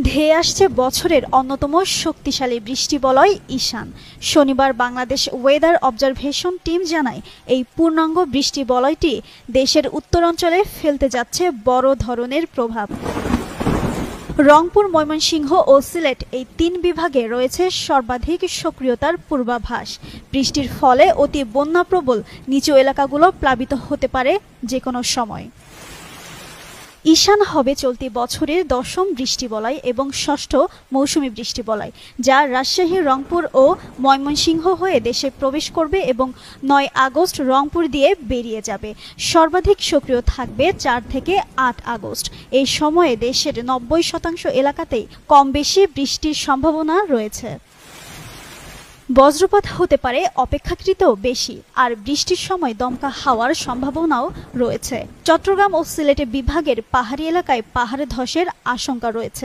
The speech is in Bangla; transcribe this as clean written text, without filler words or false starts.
ধেয়ে আসছে বছরের অন্যতম শক্তিশালী বৃষ্টিবলয় ঈশান। শনিবার বাংলাদেশ ওয়েদার অবজারভেশন টিম জানায়, এই পূর্ণাঙ্গ বৃষ্টিবলয়টি দেশের উত্তরাঞ্চলে ফেলতে যাচ্ছে বড় ধরনের প্রভাব। রংপুর, ময়মনসিংহ ও সিলেট এই তিন বিভাগে রয়েছে সর্বাধিক সক্রিয়তার পূর্বাভাস। বৃষ্টির ফলে অতি বন্যাপ্রবল নিচু এলাকাগুলো প্লাবিত হতে পারে যে কোনো সময়। ঈশান হবে চলতি বছরের ১০ম বৃষ্টিবলয় এবং ৬ষ্ঠ মৌসুমী বৃষ্টিবলয়, যা রাজশাহী, রংপুর ও ময়মনসিংহ হয়ে দেশে প্রবেশ করবে এবং ৯ আগস্ট রংপুর দিয়ে বেরিয়ে যাবে। সর্বাধিক সক্রিয় থাকবে ৪ থেকে ৮ আগস্ট। এই সময়ে দেশের ৯০% এলাকাতেই কম বেশি বৃষ্টির সম্ভাবনা রয়েছে। বজ্রপাত হতে পারে অপেক্ষাকৃত বেশি, আর বৃষ্টির সময় দমকা হাওয়ার সম্ভাবনাও রয়েছে। চট্টগ্রাম ও সিলেট বিভাগের পাহাড়ি এলাকায় পাহাড় ধসের আশঙ্কা রয়েছে।